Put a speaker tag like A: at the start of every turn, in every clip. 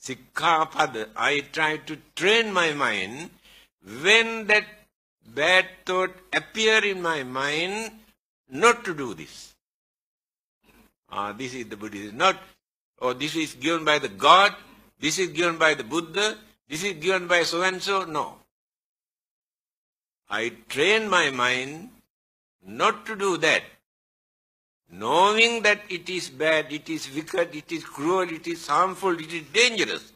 A: Sikkhapada, I try to train my mind when that bad thought appear in my mind, not to do this. This is the Buddhism. Not, this is given by the God, this is given by the Buddha, this is given by so-and-so. No. I train my mind not to do that. Knowing that it is bad, it is wicked, it is cruel, it is harmful, it is dangerous.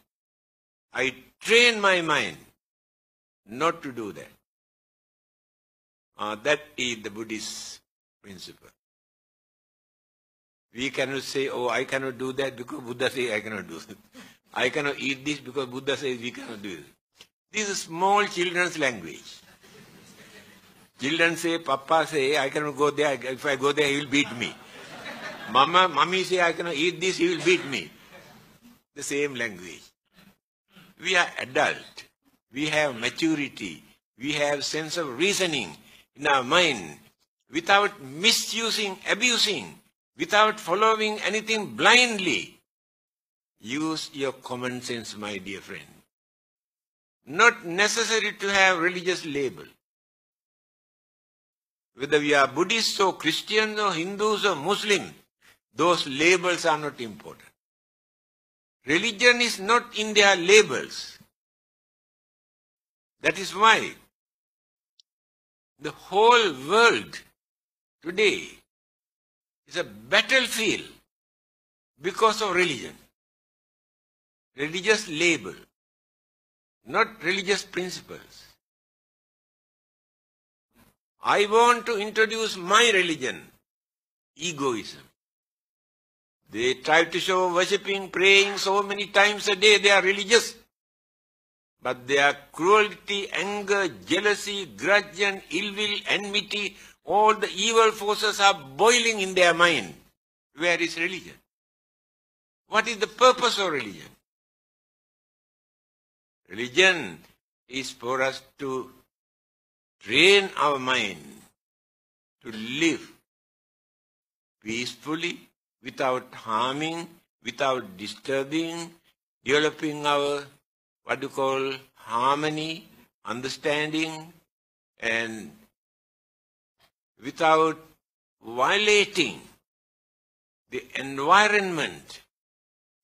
A: I train my mind not to do that. That is the Buddhist principle. We cannot say, I cannot do that because Buddha says I cannot do it. I cannot eat this because Buddha says we cannot do it. This is small children's language. Children say, Papa say, I cannot go there. If I go there, he will beat me. Mommy say, I cannot eat this, he will beat me. The same language. We are adult. We have maturity. We have sense of reasoning in our mind. Without misusing, abusing, without following anything blindly. Use your common sense, my dear friend. Not necessary to have religious label. Whether we are Buddhists or Christians or Hindus or Muslims, those labels are not important. Religion is not in their labels. That is why the whole world today is a battlefield because of religion. Religious label, not religious principles. I want to introduce my religion, egoism. They try to show worshipping, praying so many times a day, they are religious. But their cruelty, anger, jealousy, grudge and ill will, enmity, all the evil forces are boiling in their mind. Where is religion? What is the purpose of religion? Religion is for us to train our mind to live peacefully, without harming, without disturbing, developing our, harmony, understanding, and without violating the environment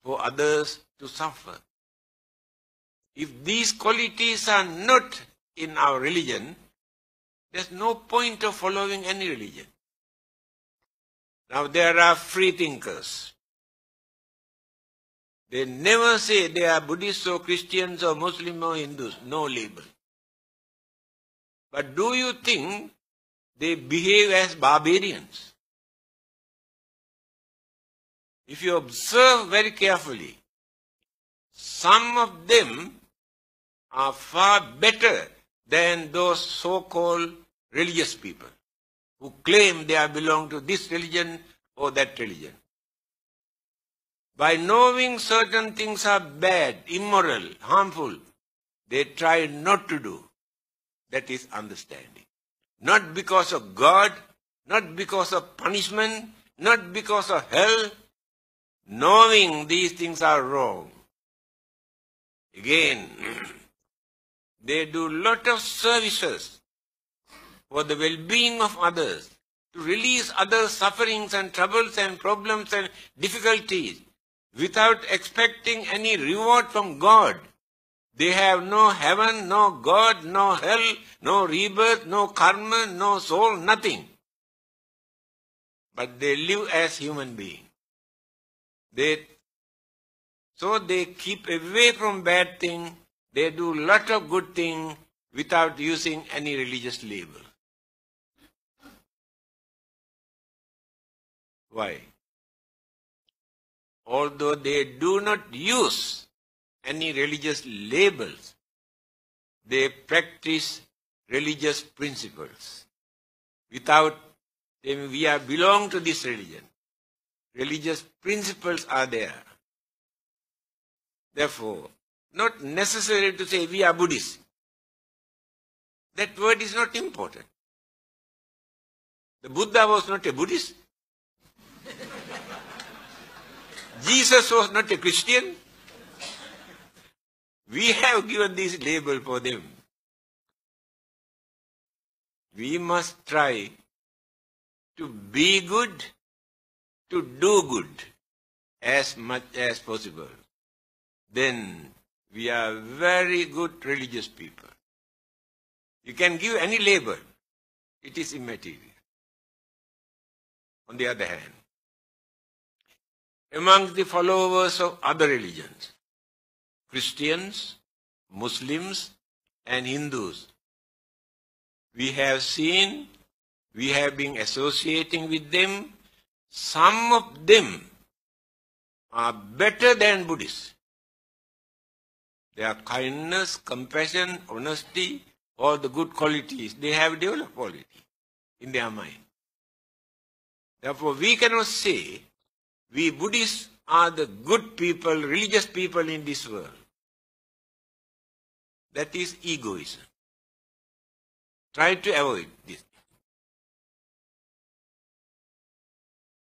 A: for others to suffer. If these qualities are not in our religion, there's no point of following any religion. Now there are free thinkers. They never say they are Buddhists or Christians or Muslims or Hindus. No label. But do you think they behave as barbarians? If you observe very carefully, some of them are far better than those so-called religious people who claim they belong to this religion or that religion. By knowing certain things are bad, immoral, harmful, they try not to do. That is understanding. Not because of God, not because of punishment, not because of hell, knowing these things are wrong. Again, they do lot of services for the well-being of others, to release others' sufferings and troubles and problems and difficulties without expecting any reward from God. They have no heaven, no God, no hell, no rebirth, no karma, no soul, nothing. But they live as human beings. So they keep away from bad things. They do lot of good things without using any religious label. Why? Although they do not use any religious labels, they practice religious principles. Without them, we belong to this religion. Religious principles are there. Therefore, not necessary to say we are Buddhists. That word is not important. The Buddha was not a Buddhist. Jesus was not a Christian. We have given this label for them. We must try to be good, to do good as much as possible. Then we are very good religious people. You can give any label. It is immaterial. On the other hand, amongst the followers of other religions, Christians, Muslims, and Hindus, we have seen, we have been associating with them. Some of them are better than Buddhists. Their kindness, compassion, honesty, all the good qualities, they have developed quality in their mind. Therefore, we cannot say we Buddhists are the good people, religious people in this world. That is egoism. Try to avoid this.